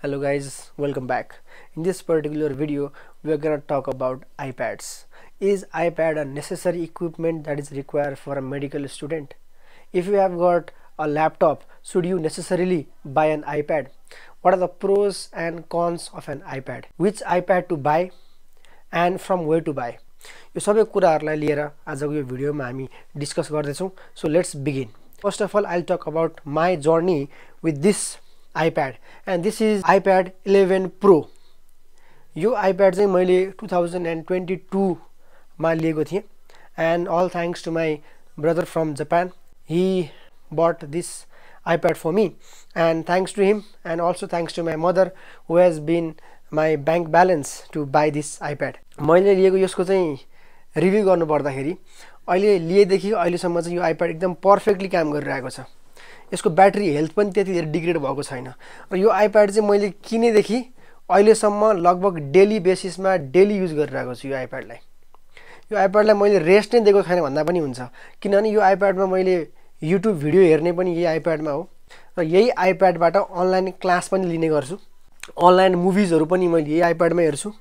Hello guys, welcome back. In this particular video, we are going to talk about iPads. Is iPad a necessary equipment that is required for a medical student? If you have got a laptop, should you necessarily buy an iPad? What are the pros and cons of an iPad? Which iPad to buy and from where to buy? यो सबै कुराहरुलाई लिएर आजको यो भिडियोमा हामी discuss गर्दैछौं. So let's begin. First of all, I'll talk about my journey with this iPad, and this is iPad 11 Pro. यो iPad चाहिँ मैले 2022 मा लिएको थिएँ, and all thanks to my brother from Japan. He bought this iPad for me, and thanks to him and also thanks to my mother who has been my bank balance to buy this iPad. मैले लिएको यसको चाहिँ review गर्नु पर्दाखेरि अहिले लिएदेखि अहिलेसम्म चाहिँ यो iPad एकदम पर्फेक्टली काम गरिरहेको छ. यसको ब्याट्री हेल्थ पनि त्यति धेरै डिग्रेड भएको छैन र यो iPad चाहिँ मैले किनेदेखि अहिलेसम्म लगभग डेली बेसिसमा डेली युज गरिरहेको छु यो iPad लाई. यो iPad लाई मैले रेस्ट नै दिएको छैन भन्दा पनि हुन्छ, किनभने यो iPad मा मैले YouTube भिडियो हेर्ने पनि यही iPad मा हो र यही iPad बाट अनलाइन क्लास पनि लिने गर्छु. अनलाइन मुभिजहरु पनि मैले यही iPad मा हेर्छु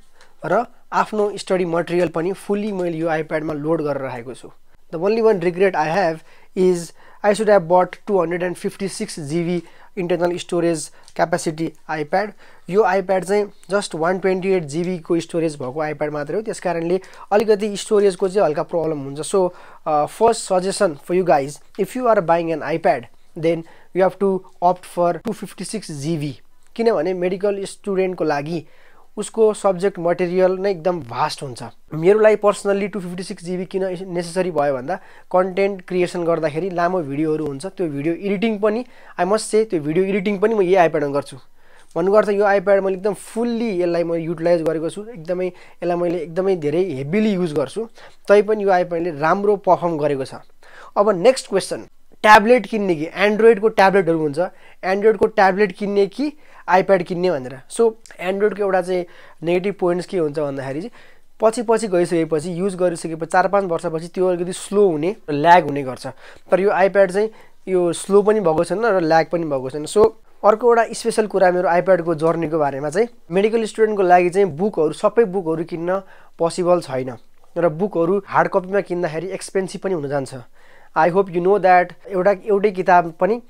र आफ्नो स्टडी मटेरियल पनि फुल्ली मैले यो iPad मा लोड गरेर राखेको छु. The only one regret I have is I should have bought 256 GB internal storage capacity iPad. यो iPad चाहिँ just 128 GB को स्टोरेज भएको iPad मात्र हो, त्यसकारणले अलिकति स्टोरेजको चाहिँ हल्का प्रब्लम हुन्छ. So first suggestion for you guys, if you are buying an iPad, then you have to opt for 256 GB, किनभने मेडिकल स्टुडेन्टको लागि उसको सब्जेक्ट मटेरियल नै एकदम भास्ट हुन्छ. मेरो लागि पर्सनली 256 GB किन नेसेसरी भयो भन्दा कन्टेन्ट क्रिएसन गर्दाखेरि लामो भिडियोहरु हुन्छ, त्यो भिडियो एडिटिङ पनि आई मस्ट से त्यो भिडियो एडिटिङ पनि म यही iPad मा गर्छु. भन्नुको यो iPad मैले एकदम फुल्ली यसलाई म युटिलाइज गरेको छु, एकदमै यसलाई मैले एकदमै धेरै हेभीली युज गर्छु, तै पनि यो iPad ले राम्रो परफर्म गरेको छ. अब नेक्स्ट क्वेशन, ट्याब्लेट किन्ने कि एन्ड्रोइड को ट्याब्लेटहरु हुन्छ, एन्ड्रोइड को ट्याब्लेट किन्ने कि iPad किन्ने भनेर. सो एन्ड्रोइड को एउटा चाहिँ नेगेटिभ पोइन्ट्स के हुन्छ भन्दाखेरि चाहिँ पछि गइसकेपछि युज गरिसकेपछि 4-5 वर्षपछि त्यो अलिकति स्लो हुने, ल्याग हुने गर्छ. तर यो iPad चाहिँ यो स्लो पनि भएको छैन र ल्याग पनि भएको छैन. सो अर्को एउटा स्पेशल कुरा मेरो iPad को जर्नीको बारेमा चाहिँ मेडिकल स्टुडेन्टको लागि चाहिँ बुकहरु सबै बुकहरु किन्न पोसिबल छैन र बुकहरु हार्ड कपीमा किन्दाखेरि एक्सपेन्सिभ पनि हुन जान्छ. I hope you know that एउटै किताब पनि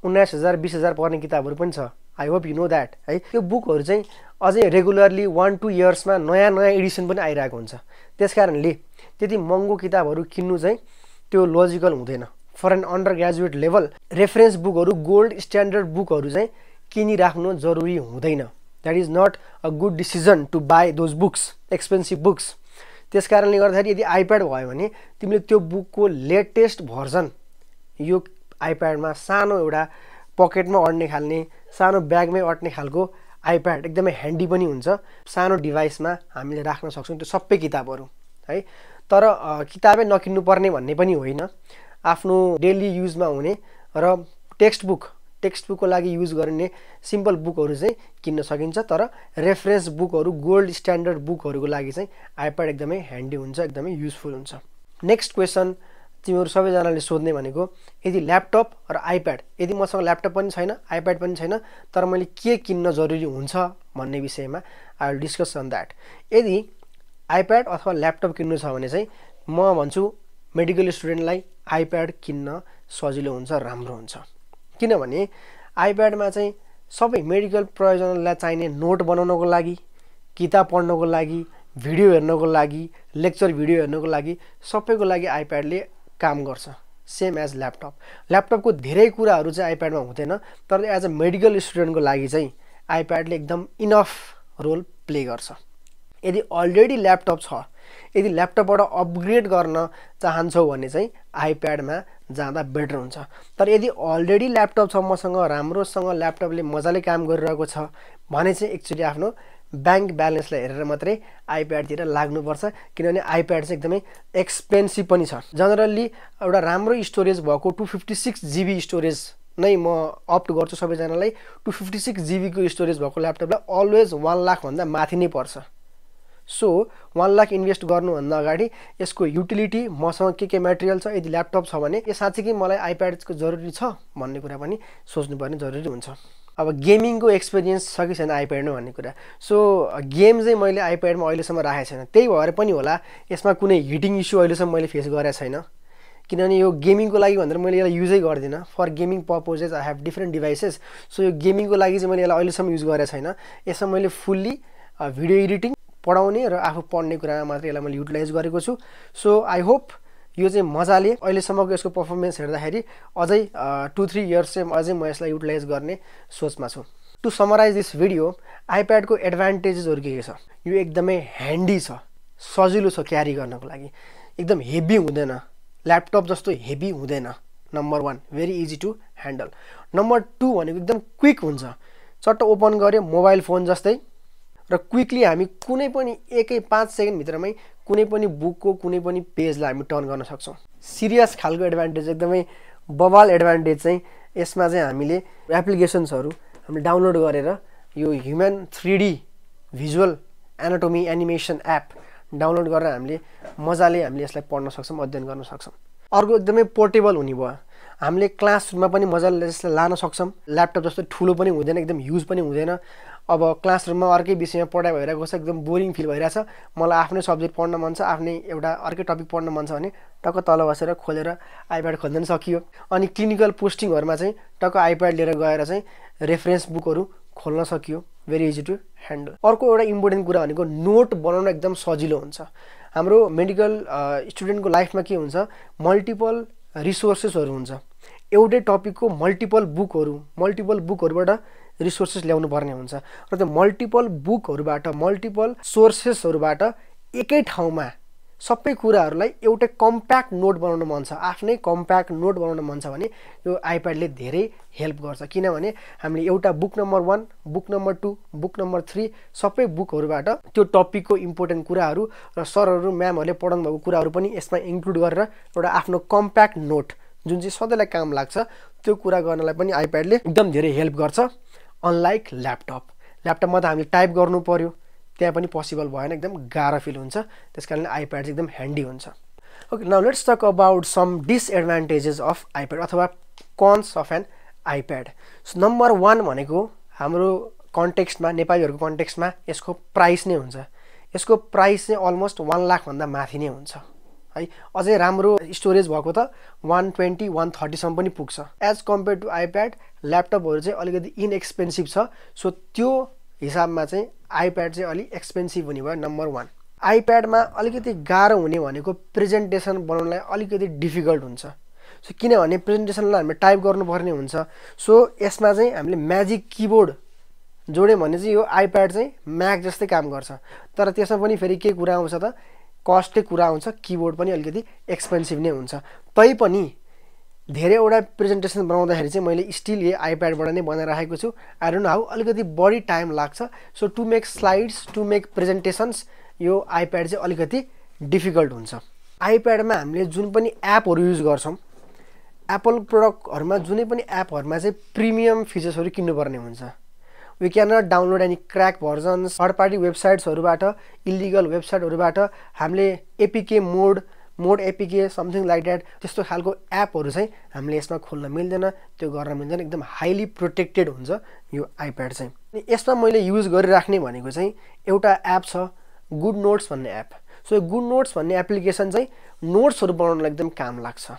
19,000-20,000 पर्ने किताबहरु पनि छ. I hope you know that है. यो बुकहरु चाहिँ अझै रेगुलरली 1-2 इयर्समा नयाँ एडिसन पनि आइरहेको हुन्छ, त्यसकारणले त्यति महँगो किताबहरु किन्नु चाहिँ त्यो लजिकल हुँदैन. For an undergraduate level reference बुकहरु, गोल्ड स्ट्यान्डर्ड बुकहरु चाहिँ किनिराख्नु जरुरी हुँदैन. That is not a good decision to buy those books, expensive books. त्यसकारणले गर्दाखेरि यदि iPad भयो भने तिमीले त्यो बुकको लेटेस्ट भर्जन यो iPad मा सानो एउटा पकेटमा अड्ने खाल्ने, सानो ब्यागमै अट्ने खालको iPad एकदमै ह्यान्डी पनि हुन्छ. सानो डिभाइसमा हामीले राख्न सक्छौं त्यो सबै किताबहरु है. तर किताबै नकिन्नु पर्ने भन्ने पनि होइन. आफ्नो डेली युजमा हुने र टेक्स्टबुकको लागि युज गर्ने सिम्पल बुकहरु चाहिँ किन्न सकिन्छ. तर रेफरेन्स बुकहरु, गोल्ड स्ट्यान्डर्ड बुकहरुको लागि चाहिँ iPad एकदमै ह्यान्डी हुन्छ, एकदमै युजफुल हुन्छ. नेक्स्ट क्वेशन तिमीहरु सबैजनाले सोध्ने भनेको यदि ल्यापटप र iPad, यदि मसँग ल्यापटप पनि छैन, iPad पनि छैन, तर मैले के किन्न जरुरी हुन्छ भन्ने विषयमा I will discuss on that. यदि iPad अथवा ल्यापटप किन्नु छ भने चाहिँ म भन्छु मेडिकल स्टुडेन्टलाई iPad किन्न सजिलो हुन्छ, राम्रो हुन्छ. किनभने iPad मा चाहिँ सबै मेडिकल प्रयोजनलाई चाहिने नोट बनाउनको लागि, किताब पढ्नको लागि, भिडियो हेर्नको लागि, लेक्चर भिडियो हेर्नको लागि सबैको लागि iPad ले काम गर्छ, सेम एज ल्यापटप. ल्यापटपको धेरै कुराहरु चाहिँ iPad मा हुँदैन, तर एज अ मेडिकल स्टुडेन्टको लागि चाहिँ iPad ले एकदम इनफ रोल प्ले गर्छ. यदि अलरेडी ल्यापटप छ, यदि ल्यापटपबाट अपग्रेड गर्न चाहन्छौ भने चाहिँ iPad मा जाँदा बेटर हुन्छ. तर यदि अलरेडी ल्यापटप छ मसँग, राम्रोसँग ल्यापटपले मजाले काम गरिरहेको छ भने चाहिँ एक्चुअली आफ्नो बैंक ब्यालेन्सलाई हेरेर मात्रै iPad तिर लाग्नुपर्छ, किनभने iPad चाहिँ एकदमै एक्सपेन्सिभ पनि छ. जनरली एउटा राम्रो स्टोरेज भएको 256 GB स्टोरेज नै म अप्ट गर्छु सबैजनालाई. 256 GB को स्टोरेज भएको ल्यापटपलाई अलवेज 1 लाख भन्दा माथि नै पर्छ. सो 1 लाख इन्भेस्ट गर्नुभन्दा अगाडि यसको युटिलिटी, मसँग के मटेरियल छ, यदि ल्यापटप छ भने यो साच्चै कि मलाई iPad को जरुरी छ भन्ने कुरा पनि सोच्नुपर्ने जरुरी हुन्छ. अब गेमिङको एक्सपिरियन्स छ कि छैन आइप्याडमा भन्ने कुरा। सो गेम चाहिँ मैले आइप्याडमा अहिलेसम्म राखेको छैन, त्यही भएर पनि होला यसमा कुनै हिटिङ इस्यु अहिलेसम्म मैले फेस गरेको छैन, किनभने यो गेमिङको लागि भनेर मैले यसलाई युजै गर्दिनँ। For gaming purposes I have different devices. So यो गेमिङको लागि चाहिँ मैले यसलाई अहिलेसम्म युज गरेको छैन। यसमा मैले फुल्ली भिडियो एडिटिङ, पढाउने र आफू पढ्ने कुरामा मात्र यसलाई मैले युटिलाइज गरेको छु। सो आई होप यो चाहिँ मजाले अहिलेसम्मको यसको पर्फर्मेन्स हेर्दाखेरि अझै 2-3 इयर्स चाहिँ अझै म यसलाई युटिलाइज गर्ने सोचमा छु। टु समराइज दिस भिडियो, आइप्याडको एडभान्टेजेसहरू के छ? यो एकदमै ह्यान्डी छ, सजिलो छ क्यारी गर्नको लागि, एकदम हेभी हुँदैन, ल्यापटप जस्तो हेभी हुँदैन। Number 1 very easy to handle. Number 2 भनेको एकदम क्विक हुन्छ, चट्ट ओपन गऱ्यो मोबाइल फोन जस्तै, र क्विकली हामी कुनै पनि 1-5 सेकेन्डभित्रमै कुनै पनि बुकको कुनै पनि पेजलाई हामी टर्न गर्न सक्छौँ। सिरियस खालको एडभान्टेज, एकदमै बवाल एडभान्टेज चाहिँ यसमा चाहिँ हामीले एप्लिकेसन्सहरू हामीले डाउनलोड गरेर यो human 3D visual anatomy animation app download गरेर हामीले मजाले हामीले यसलाई पढ्न सक्छौँ, अध्ययन गर्न सक्छौँ। अर्को एकदमै पोर्टेबल हुने भयो, हामीले क्लासरुममा पनि मजाले यसलाई लान सक्छौँ। ल्यापटप जस्तो ठुलो पनि हुँदैन, एकदम युज पनि हुँदैन। अब क्लासरुममा अर्कै विषयमा पढाइ भइरहेको छ, एकदम बोरिङ फिल भइरहेछ, मलाई आफ्नै सब्जेक्ट पढ्न मन छ, आफ्नै एउटा अर्कै टपिक पढ्न मन छ भने टक्क तल बसेर खोलेर आइप्याड खोल्दा पनि सकियो। अनि क्लिनिकल पोस्टिङहरूमा चाहिँ टक्क आइप्याड लिएर गएर चाहिँ रेफरेन्स बुकहरू खोल्न सकियो। Very easy to handle. अर्को एउटा इम्पोर्टेन्ट कुरा भनेको नोट बनाउन एकदम सजिलो हुन्छ। हाम्रो मेडिकल स्टुडेन्टको लाइफमा के हुन्छ, मल्टिपल रिसोर्सेसहरू हुन्छ, एउटै टपिकको मल्टिपल बुकहरूबाट रिसोर्सेस ल्याउनु पर्ने हुन्छ, र त्यो मल्टिपल बुकहरूबाट मल्टिपल सोर्सेसहरूबाट एकै ठाउँमा सबै कुराहरूलाई एउटै कम्प्याक्ट नोट बनाउन मन छ, आफ्नै कम्प्याक्ट नोट बनाउन मन छ भने यो आइप्याडले धेरै हेल्प गर्छ। किनभने हामीले एउटा book number 1, book number 2, book number 3 सबै बुकहरूबाट त्यो टपिकको इम्पोर्टेन्ट कुराहरू र सरहरू म्यामहरूले पढाउनु भएको कुराहरू पनि यसमा इन्क्लुड गरेर एउटा आफ्नो कम्प्याक्ट नोट जुन चाहिँ सधैँलाई काम लाग्छ त्यो कुरा गर्नलाई पनि आइप्याडले एकदम धेरै हेल्प गर्छ। अनलाइक ल्यापटपमा त हामीले टाइप गर्नु पर्यो, त्यहाँ पनि पोसिबल भएन, एकदम गाह्रो फिल हुन्छ, त्यसकारणले आइप्याड चाहिँ एकदम ह्यान्डी हुन्छ। Okay, now let's talk about some disadvantages of iPad अथवा cons of an iPad. So number 1 भनेको हाम्रो कन्टेक्स्टमा, नेपालीहरूको कन्टेक्स्टमा यसको प्राइस नै हुन्छ। यसको प्राइस चाहिँ अलमोस्ट 1 लाखभन्दा माथि नै हुन्छ है। अझै राम्रो स्टोरेज भएको त 120-130 सम्म पनि पुग्छ। एज कम्पेयर टु आइप्याड, ल्यापटपहरू चाहिँ अलिकति इनएक्सपेन्सिभ छ। सो त्यो हिसाबमा चाहिँ आइप्याड चाहिँ अलिक एक्सपेन्सिभ हुने भयो। नम्बर 1 आइप्याडमा अलिकति गाह्रो हुने भनेको प्रेजेन्टेसन बनाउनलाई अलिकति डिफिकल्ट हुन्छ। सो किनभने प्रेजेन्टेसनलाई हामीले टाइप गर्नुपर्ने हुन्छ। सो यसमा चाहिँ हामीले म्याजिक किबोर्ड जोड्यौँ भने चाहिँ यो आइप्याड चाहिँ म्याक जस्तै काम गर्छ, तर त्यसमा पनि फेरि के कुरा आउँछ त, कस्टै कुरा आउँछ, किबोर्ड पनि अलिकति एक्सपेन्सिभ नै हुन्छ। तैपनि धेरैवटा प्रेजेन्टेसन बनाउँदाखेरि चाहिँ मैले स्टिल यो आइप्याडबाट नै बनाइराखेको छु। आई डोन्ट नो हाउ, अलिकति बढी टाइम लाग्छ। So to make slides, to make presentations यो आइप्याड चाहिँ अलिकति डिफिकल्ट हुन्छ। आइप्याडमा हामीले जुन पनि एपहरू युज गर्छौँ, एप्पल प्रडक्टहरूमा जुनै पनि एपहरूमा चाहिँ प्रिमियम फिचर्सहरू किन्नुपर्ने हुन्छ। We can not download any crack versions, third party वेबसाइट्सहरूबाट, इलिगल वेबसाइटहरूबाट हामीले APK mod APK something like that त्यस्तो खालको एपहरू चाहिँ हामीले यसमा खोल्न मिल्दैन, त्यो गर्न मिल्दैन। एकदम हाइली प्रोटेक्टेड हुन्छ यो आइप्याड चाहिँ। अनि यसमा मैले युज गरिराख्ने भनेको चाहिँ एउटा एप छ, गुड नोट्स भन्ने एप। सो यो गुड नोट्स भन्ने एप्लिकेसन चाहिँ नोट्सहरू बनाउनलाई एकदम काम लाग्छ।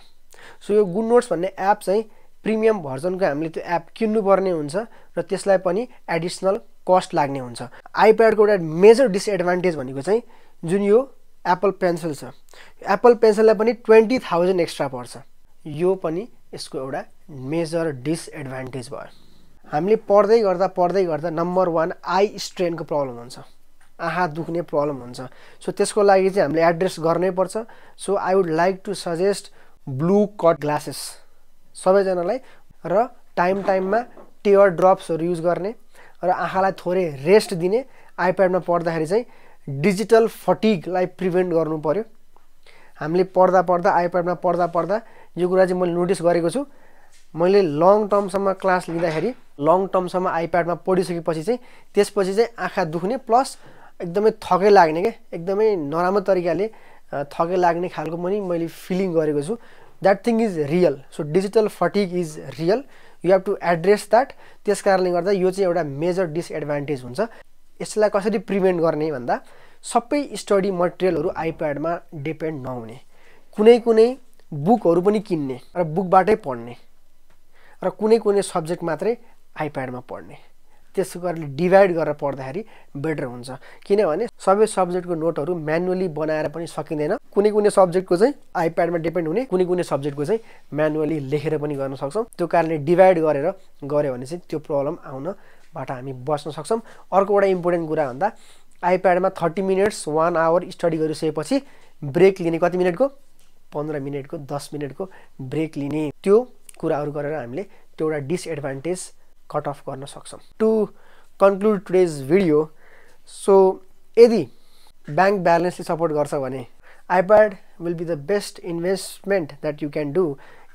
सो यो गुड नोट्स भन्ने एप चाहिँ प्रिमियम भर्जनको हामीले त्यो एप किन्नुपर्ने हुन्छ र त्यसलाई पनि एडिसनल कस्ट लाग्ने हुन्छ। आइप्याडको एउटा मेजर डिसएडभान्टेज भनेको चाहिँ जुन यो एप्पल पेन्सिल छ, एप्पल पेन्सिललाई पनि 20,000 एक्स्ट्रा पर्छ। यो पनि यसको एउटा मेजर डिसएडभान्टेज भयो। हामीले पढ्दै गर्दा नम्बर 1 आई स्ट्रेनको प्रब्लम हुन्छ, आँखा दुख्ने प्रब्लम हुन्छ। सो त्यसको लागि चाहिँ हामीले एड्रेस गर्नै पर्छ। So I would like to suggest blue cut glasses सबैजनालाई, र टाइममा टेयर ड्रप्सहरू युज गर्ने र आँखालाई थोरै रेस्ट दिने। आइप्याडमा पढ्दाखेरि चाहिँ डिजिटल फटिगलाई प्रिभेन्ट गर्नु पर्यो। हामीले पढ्दा आइप्याडमा पढ्दा यो कुरा चाहिँ मैले नोटिस गरेको छु। मैले लङ टर्मसम्म क्लास लिँदाखेरि, लङ टर्मसम्म आइप्याडमा पढिसकेपछि चाहिँ त्यसपछि चाहिँ आँखा दुख्ने प्लस एकदमै थकै लाग्ने के, एकदमै नराम्रो तरिकाले थकै लाग्ने खालको पनि मैले फिलिङ गरेको छु। That thing is real. So digital fatigue is real. You have to address that. त्यस कारणले गर्दा यो चाहिँ एउटा मेजर डिसएडभान्टेज हुन्छ। यसलाई कसरी प्रिभेन्ट गर्ने भन्दा सबै स्टडी मटेरियलहरू आइप्याडमा डिपेन्ड नहुने, कुनै कुनै बुकहरू पनि किन्ने र बुकबाटै पढ्ने र कुनै कुनै सब्जेक्ट मात्रै आइप्याडमा पढ्ने। त्यसो गरेर डिभाइड गरेर पढ्दाखेरि बेटर हुन्छ, किनभने सबै सब्जेक्टको नोटहरू म्यानुअली बनाएर पनि सकिँदैन। कुनै कुनै सब्जेक्टको चाहिँ आइप्याडमा डिपेन्ड हुने, कुनै कुनै सब्जेक्टको चाहिँ म्यानुअली लेखेर पनि गर्न सक्छौँ। त्यो कारणले डिभाइड गरेर गऱ्यो भने चाहिँ त्यो प्रब्लम आउनबाट हामी बच्न सक्छौँ। अर्को एउटा इम्पोर्टेन्ट कुरा भन्दा आइप्याडमा 30 मिनट्स 1 आवर स्टडी गरिसकेपछि ब्रेक लिने, कति मिनटको? 15 मिनटको, 10 मिनटको ब्रेक लिने। त्यो कुराहरू गरेर हामीले त्यो एउटा डिसएडभान्टेज कट अफ गर्न सक्छौँ। To conclude today's video, so यदि ब्याङ्क ब्यालेन्सले सपोर्ट गर्छ भने iPad will be the best investment that you can do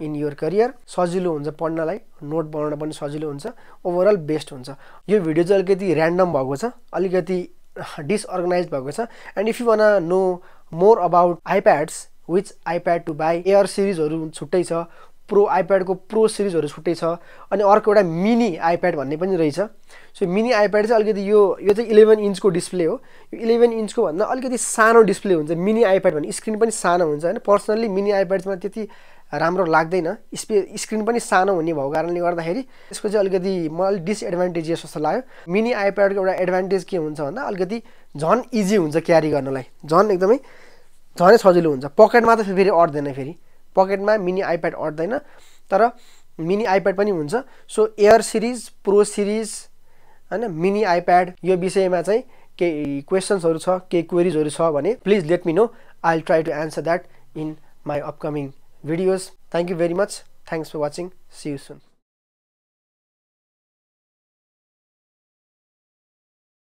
in your career. सजिलो हुन्छ पढ्नलाई, नोट बनाउन पनि सजिलो हुन्छ, ओभरअल बेस्ट हुन्छ। यो भिडियो चाहिँ अलिकति ऱ्यान्डम भएको छ, अलिकति डिसअर्गनाइज भएको छ। And if you want know more about iPads, which iPad to buy, air सिरिजहरू छुट्टै छ, प्रो आइप्याडको प्रो सिरिजहरू छुट्टै छ, अनि अर्को एउटा मिनी आइप्याड भन्ने पनि रहेछ। सो मिनी आइप्याड चाहिँ अलिकति यो चाहिँ 11 इन्चको डिस्प्ले हो। यो 11 इन्चको भन्दा अलिकति सानो डिस्प्ले हुन्छ मिनी आइप्याड भन्ने, स्क्रिन पनि सानो हुन्छ होइन। पर्सनल्ली मिनी आइप्याडमा त्यति राम्रो लाग्दैन, स्क्रिन पनि सानो हुने भएको कारणले गर्दाखेरि यसको चाहिँ अलिकति मलाई डिसएडभान्टेज जस्तो लाग्यो। मिनी आइप्याडको एउटा एडभान्टेज के हुन्छ भन्दा अलिकति झन् इजी हुन्छ क्यारी गर्नलाई, झनै सजिलो हुन्छ। पकेटमा त फेरि अट्दैन, फेरि पकेटमा मिनी आइप्याड अट्दैन, तर मिनी आइप्याड पनि हुन्छ। So air series, pro series होइन, मिनी आइप्याड, यो विषयमा चाहिँ केही क्वेसन्सहरू छ, केही क्वेरिजहरू छ भने please let me know, I will try to answer that in my upcoming videos. Thank you very much. Thanks for watching. See you soon.